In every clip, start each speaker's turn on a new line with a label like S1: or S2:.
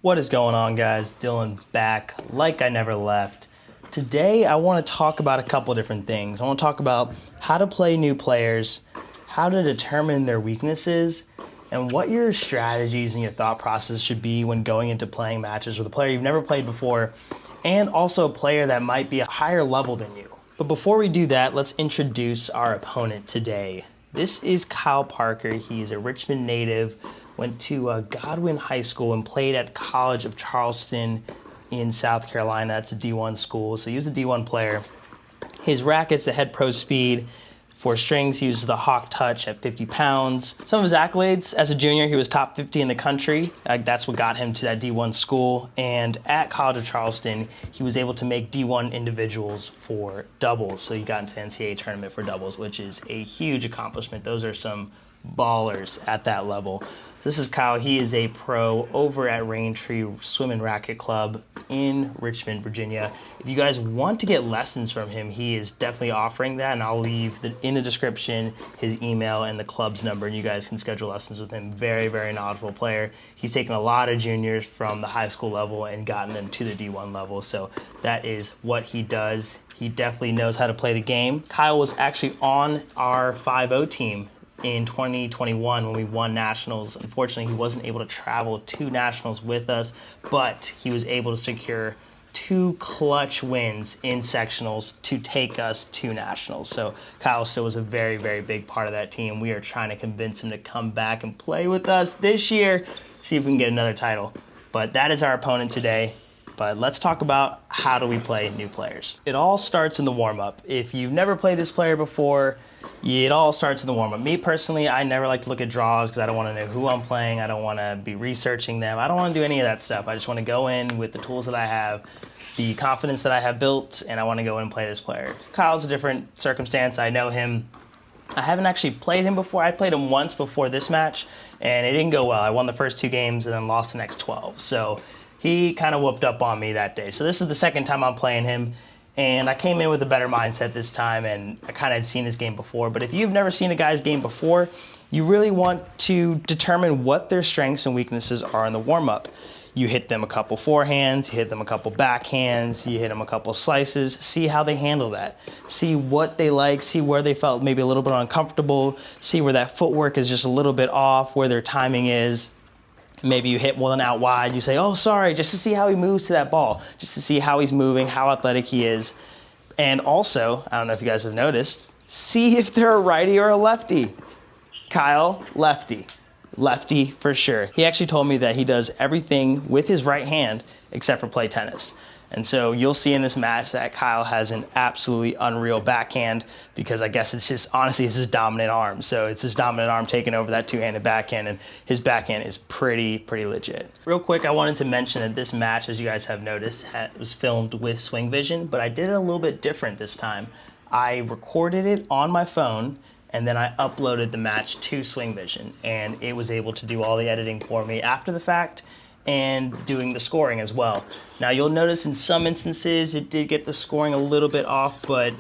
S1: What is going on, guys? Dylan back like I never left. Today I want to talk about a couple different things. I want to talk about how to play new players, how to determine their weaknesses, and what your strategies and your thought process should be when going into playing matches with a player you've never played before, and also a player that might be a higher level than you. But before we do that, let's introduce our opponent today. This is Kyle Parker. He's a Richmond native, went to Godwin High School and played at College of Charleston in South Carolina. That's a D1 school, so he was a D1 player. His racket's the Head Pro Speed. For strings, he uses the Hawk Touch at 50 pounds. Some of his accolades, as a junior, he was top 50 in the country. That's what got him to that D1 school. And at College of Charleston, he was able to make D1 individuals for doubles. So he got into the NCAA tournament for doubles, which is a huge accomplishment. Those are some ballers at that level. This is Kyle. He is a pro over at Raintree Swim and Racket Club in Richmond, Virginia. If you guys want to get lessons from him, he is definitely offering that, and I'll leave in the description his email and the club's number, and you guys can schedule lessons with him. Very, very knowledgeable player. He's taken a lot of juniors from the high school level and gotten them to the D1 level, so that is what he does. He definitely knows how to play the game. Kyle was actually on our 5-0 team in 2021 when we won nationals. Unfortunately, he wasn't able to travel to nationals with us, but he was able to secure 2 clutch wins in sectionals to take us to nationals. So Kyle still was a very, very big part of that team. We are trying to convince him to come back and play with us this year, see if we can get another title. But that is our opponent today. But let's talk about how do we play new players. It all starts in the warm-up. If you've never played this player before, it all starts in the warm-up. Me personally, I never like to look at draws because I don't want to know who I'm playing. I don't want to be researching them. I don't want to do any of that stuff. I just want to go in with the tools that I have, the confidence that I have built, and I want to go in and play this player. Kyle's a different circumstance. I know him. I haven't actually played him before. I played him once before this match, and it didn't go well. I won the first 2 games and then lost the next 12. So he kind of whooped up on me that day. So this is the second time I'm playing him, and I came in with a better mindset this time, and I kind of had seen his game before. But if you've never seen a guy's game before, you really want to determine what their strengths and weaknesses are in the warm-up. You hit them a couple forehands, you hit them a couple backhands, you hit them a couple slices, see how they handle that. See what they like, see where they felt maybe a little bit uncomfortable, see where that footwork is just a little bit off, where their timing is. Maybe you hit one out wide, you say, oh, sorry, just to see how he moves to that ball, just to see how he's moving, how athletic he is. And also, I don't know if you guys have noticed, see if they're a righty or a lefty. Kyle, lefty. Lefty for sure. He actually told me that he does everything with his right hand except for play tennis. And so you'll see in this match that Kyle has an absolutely unreal backhand because I guess it's just, honestly, it's his dominant arm. So it's his dominant arm taking over that 2-handed backhand, and his backhand is pretty legit. Real quick, I wanted to mention that this match, as you guys have noticed, was filmed with SwingVision, but I did it a little bit different this time. I recorded it on my phone, and then I uploaded the match to SwingVision, and it was able to do all the editing for me after the fact and doing the scoring as well. Now you'll notice in some instances it did get the scoring a little bit off, but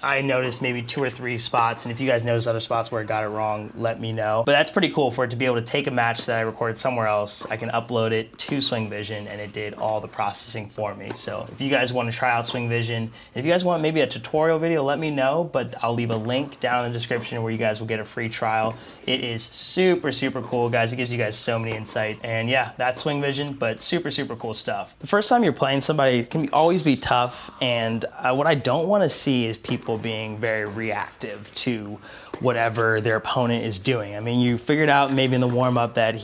S1: I noticed maybe 2 or 3 spots, and if you guys notice other spots where it got it wrong, let me know. But that's pretty cool for it to be able to take a match that I recorded somewhere else, I can upload it to SwingVision, and it did all the processing for me. So if you guys want to try out SwingVision, and if you guys want maybe a tutorial video, let me know, but I'll leave a link down in the description where you guys will get a free trial. It is super cool, guys. It gives you guys so many insights. And yeah, that's SwingVision, but super cool stuff. The first time you're playing somebody, it can always be tough, and what I don't want to see is people being very reactive to whatever their opponent is doing. I mean, you figured out maybe in the warm-up that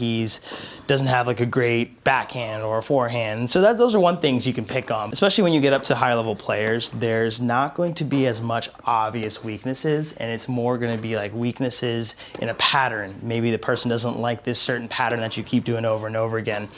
S1: doesn't have like a great backhand or a forehand. So those are one things you can pick on. Especially when you get up to higher level players, there's not going to be as much obvious weaknesses, and it's more going to be like weaknesses in a pattern. Maybe the person doesn't like this certain pattern that you keep doing over and over again.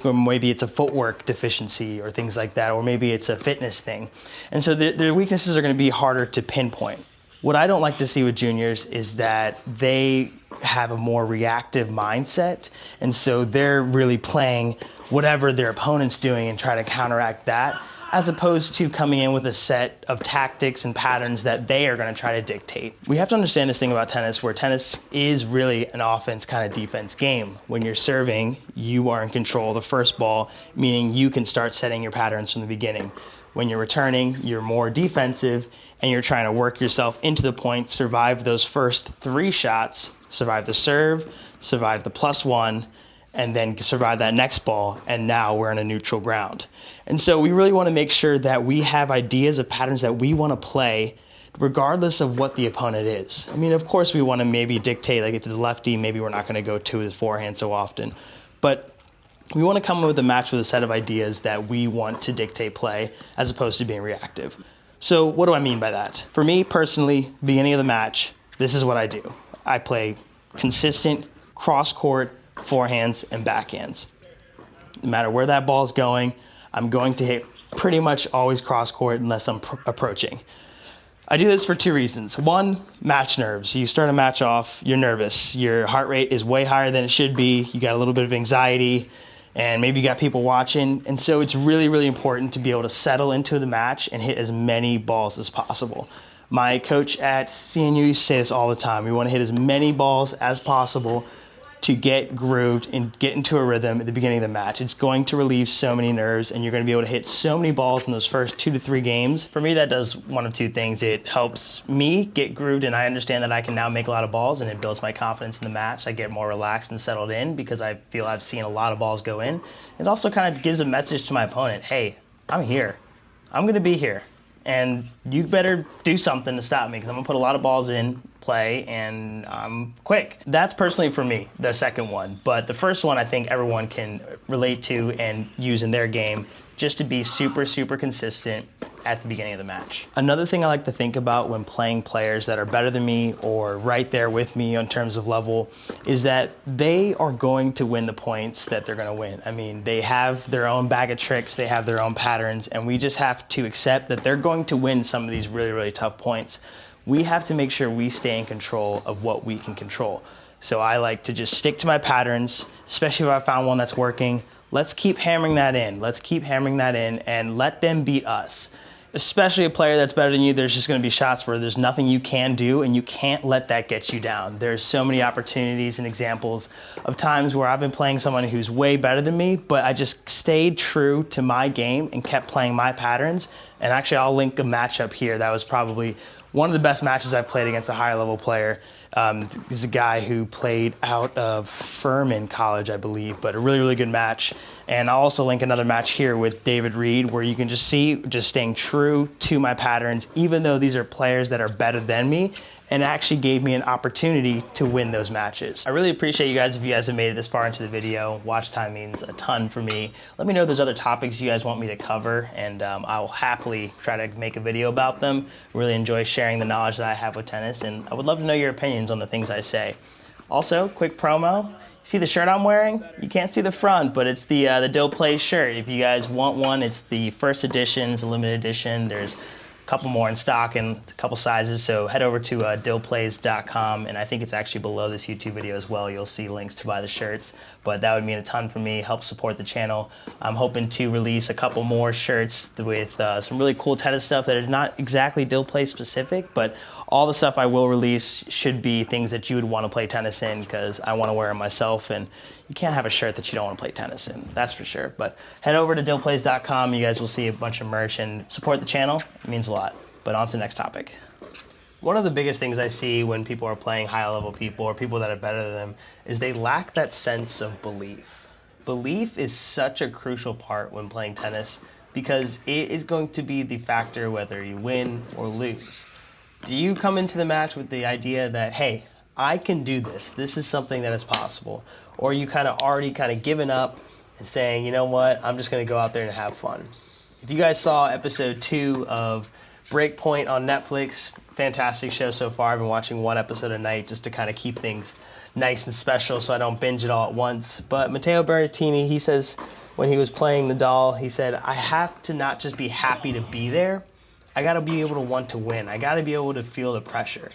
S1: Maybe it's a footwork deficiency or things like that, or maybe it's a fitness thing. And so the weaknesses are going to be harder to pinpoint. What I don't like to see with juniors is that they have a more reactive mindset, and so they're really playing whatever their opponent's doing and try to counteract that. as opposed to coming in with a set of tactics and patterns that they are going to try to dictate. We have to understand this thing about tennis, where tennis is really an offense kind of defense game. When you're serving, you are in control of the first ball, meaning you can start setting your patterns from the beginning. When you're returning, you're more defensive and you're trying to work yourself into the point, survive those first 3 shots, survive the serve, survive the +1, and then survive that next ball, and now we're in a neutral ground. And so we really want to make sure that we have ideas of patterns that we want to play regardless of what the opponent is. I mean, of course we want to maybe dictate, like if it's a lefty, maybe we're not going to go to his forehand so often. But we want to come up with a match with a set of ideas that we want to dictate play as opposed to being reactive. So what do I mean by that? For me personally, beginning of the match, this is what I do. I play consistent cross-court forehands and backhands. No matter where that ball's going, I'm going to hit pretty much always cross-court unless I'm approaching. I do this for 2 reasons. 1, match nerves. You start a match off, you're nervous. Your heart rate is way higher than it should be. You got a little bit of anxiety, and maybe you got people watching. And so it's really, really important to be able to settle into the match and hit as many balls as possible. My coach at CNU used to say this all the time. We want to hit as many balls as possible to get grooved and get into a rhythm at the beginning of the match. It's going to relieve so many nerves, and you're going to be able to hit so many balls in those first 2 to 3 games. For me, that does one of 2 things. It helps me get grooved, and I understand that I can now make a lot of balls, and it builds my confidence in the match. I get more relaxed and settled in because I feel I've seen a lot of balls go in. It also kind of gives a message to my opponent, hey, I'm here. I'm going to be here, and you better do something to stop me because I'm going to put a lot of balls in play, and I'm quick. That's personally for me, the second one. But the first one I think everyone can relate to and use in their game, just to be super, super consistent at the beginning of the match. Another thing I like to think about when playing players that are better than me or right there with me in terms of level is that they are going to win the points that they're going to win. I mean, they have their own bag of tricks, they have their own patterns, and we just have to accept that they're going to win some of these really, really tough points. We have to make sure we stay in control of what we can control. So I like to just stick to my patterns, especially if I found one that's working. Let's keep hammering that in. Let's keep hammering that in and let them beat us. Especially a player that's better than you, there's just going to be shots where there's nothing you can do, and you can't let that get you down. There's so many opportunities and examples of times where I've been playing someone who's way better than me, but I just stayed true to my game and kept playing my patterns. And actually, I'll link a matchup here. That was probably one of the best matches I've played against a higher level player. He's a guy who played out of Furman College, I believe, but a really, really good match. And I'll also link another match here with David Reed where you can just see just staying true to my patterns, even though these are players that are better than me, and actually gave me an opportunity to win those matches. I really appreciate you guys if you guys have made it this far into the video. Watch time means a ton for me. Let me know if there's other topics you guys want me to cover, and I'll happily try to make a video about them. Really enjoy sharing the knowledge that I have with tennis, and I would love to know your opinions on the things I say. Also, quick promo. See the shirt I'm wearing? You can't see the front, but it's the Dillplays shirt. If you guys want one, it's the first edition, it's a limited edition. There's a couple more in stock in a couple sizes, so head over to Dillplays.com, and I think it's actually below this YouTube video as well. You'll see links to buy the shirts, but that would mean a ton for me, help support the channel. I'm hoping to release a couple more shirts with some really cool tennis stuff that is not exactly Dillplays specific, but all the stuff I will release should be things that you would want to play tennis in, because I want to wear them myself, and you can't have a shirt that you don't want to play tennis in, that's for sure. But head over to Dillplays.com, you guys will see a bunch of merch and support the channel. It means a lot. But on to the next topic. One of the biggest things I see when people are playing high level people or people that are better than them is they lack that sense of belief. Belief is such a crucial part when playing tennis because it is going to be the factor whether you win or lose. Do you come into the match with the idea that, hey, I can do this. This is something that is possible. Or you kind of already given up and saying, you know what, I'm just going to go out there and have fun. If you guys saw episode 2 of Breakpoint on Netflix, fantastic show so far. I've been watching one episode a night just to kind of keep things nice and special so I don't binge it all at once. But Matteo Berrettini, he says when he was playing Nadal, he said, I have to not just be happy to be there, I got to be able to want to win. I got to be able to feel the pressure.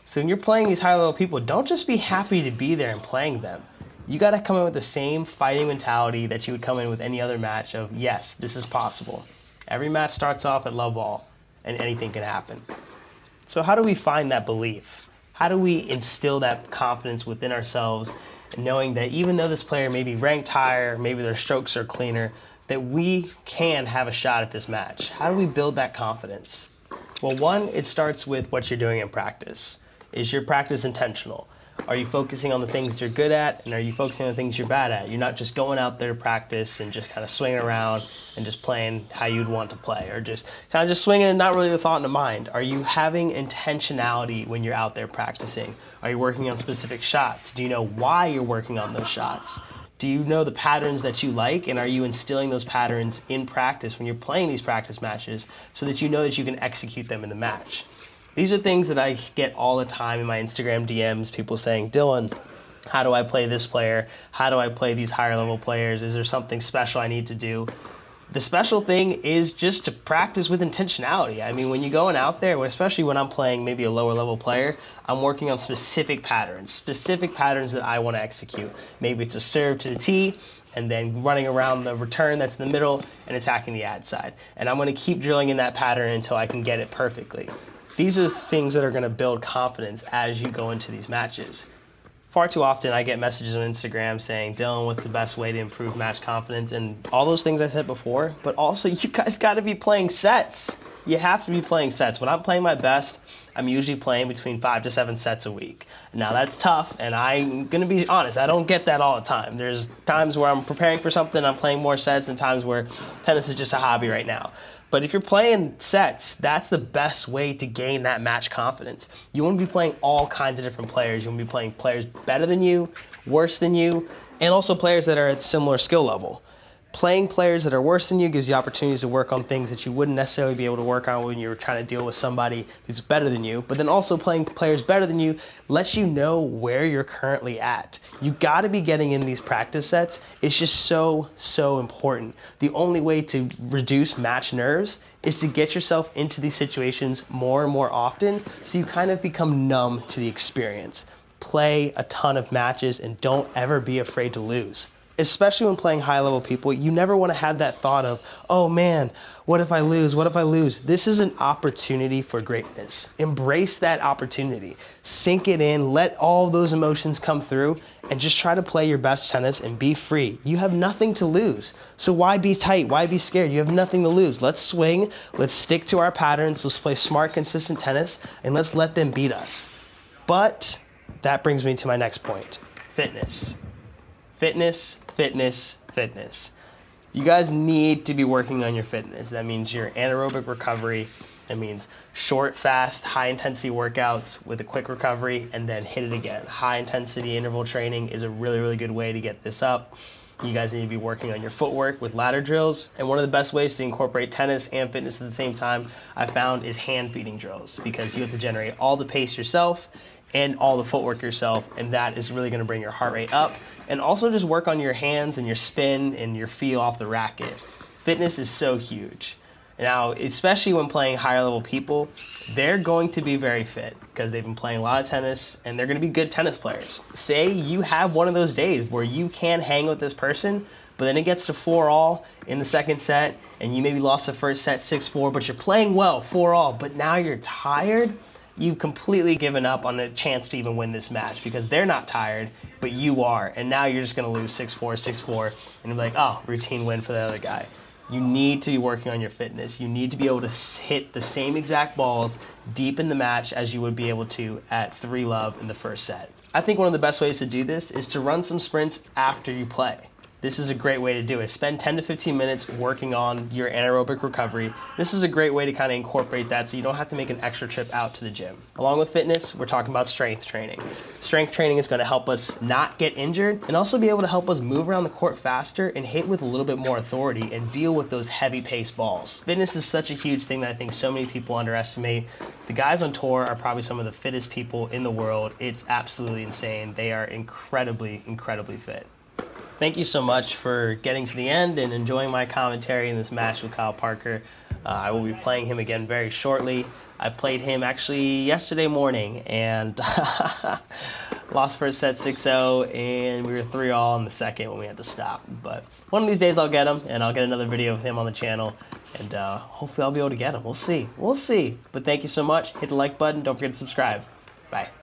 S1: So when you're playing these high-level people, don't just be happy to be there and playing them. You got to come in with the same fighting mentality that you would come in with any other match of, yes, this is possible. Every match starts off at love all, and anything can happen. So how do we find that belief? How do we instill that confidence within ourselves, knowing that even though this player may be ranked higher, maybe their strokes are cleaner, that we can have a shot at this match? How do we build that confidence? Well, one, it starts with what you're doing in practice. Is your practice intentional? Are you focusing on the things you're good at, and are you focusing on the things you're bad at? You're not just going out there to practice and just kind of swinging around and just playing how you'd want to play, or just kind of just swinging and not really a thought in the mind. Are you having intentionality when you're out there practicing? Are you working on specific shots? Do you know why you're working on those shots? Do you know the patterns that you like, and are you instilling those patterns in practice when you're playing these practice matches so that you know that you can execute them in the match? These are things that I get all the time in my Instagram DMs, people saying, Dylan, how do I play this player? How do I play these higher level players? Is there something special I need to do? The special thing is just to practice with intentionality. I mean, when you're going out there, especially when I'm playing maybe a lower level player, I'm working on specific patterns that I want to execute. Maybe it's a serve to the tee, and then running around the return that's in the middle and attacking the ad side. And I'm going to keep drilling in that pattern until I can get it perfectly. These are things that are going to build confidence as you go into these matches. Far too often I get messages on Instagram saying, Dylan, what's the best way to improve match confidence? And all those things I said before, but also you guys got to be playing sets. You have to be playing sets. When I'm playing my best, I'm usually playing between 5 to 7 sets a week. Now that's tough, and I'm going to be honest, I don't get that all the time. There's times where I'm preparing for something, I'm playing more sets, and times where tennis is just a hobby right now. But if you're playing sets, that's the best way to gain that match confidence. You want to be playing all kinds of different players. You want to be playing players better than you, worse than you, and also players that are at similar skill level. Playing players that are worse than you gives you opportunities to work on things that you wouldn't necessarily be able to work on when you're trying to deal with somebody who's better than you. But then also playing players better than you lets you know where you're currently at. You got to be getting in these practice sets. It's just so important. The only way to reduce match nerves is to get yourself into these situations more and more often so you kind of become numb to the experience. Play a ton of matches and don't ever be afraid to lose. Especially when playing high-level people, you never want to have that thought of, oh man, what if I lose? What if I lose? This is an opportunity for greatness. Embrace that opportunity. Sink it in, let all those emotions come through, and just try to play your best tennis and be free. You have nothing to lose. So why be tight? Why be scared? You have nothing to lose. Let's swing. Let's stick to our patterns. Let's play smart, consistent tennis, and let's let them beat us. But that brings me to my next point, fitness. Fitness. You guys need to be working on your fitness. That means your anaerobic recovery. That means short, fast, high-intensity workouts with a quick recovery, and then hit it again. High-intensity interval training is a really good way to get this up. You guys need to be working on your footwork with ladder drills. And one of the best ways to incorporate tennis and fitness at the same time, I found, is hand feeding drills, because you have to generate all the pace yourself and all the footwork yourself, and that is really going to bring your heart rate up. And also just work on your hands and your spin and your feel off the racket. Fitness is so huge. Now, especially when playing higher level people, they're going to be very fit because they've been playing a lot of tennis and they're going to be good tennis players. Say you have one of those days where you can hang with this person, but then it gets to 4-all in the second set and you maybe lost the first set 6-4, but you're playing well, 4-all, but now you're tired. You've completely given up on a chance to even win this match because they're not tired, but you are. And now you're just going to lose 6-4, 6-4, and you're like, oh, routine win for the other guy. You need to be working on your fitness. You need to be able to hit the same exact balls deep in the match as you would be able to at 3-love in the first set. I think one of the best ways to do this is to run some sprints after you play. This is a great way to do it. Spend 10 to 15 minutes working on your anaerobic recovery. This is a great way to kind of incorporate that so you don't have to make an extra trip out to the gym. Along with fitness, we're talking about strength training. Strength training is going to help us not get injured and also be able to help us move around the court faster and hit with a little bit more authority and deal with those heavy pace balls. Fitness is such a huge thing that I think so many people underestimate. The guys on tour are probably some of the fittest people in the world. It's absolutely insane. They are incredibly fit. Thank you so much for getting to the end and enjoying my commentary in this match with Kyle Parker. I will be playing him again very shortly. I played him actually yesterday morning and lost first set 6-0, and we were 3-all in the second when we had to stop. But one of these days I'll get him, and I'll get another video of him on the channel.
S2: And hopefully I'll be able to get him. We'll see. We'll see. But thank you so much. Hit the like button. Don't forget to subscribe. Bye.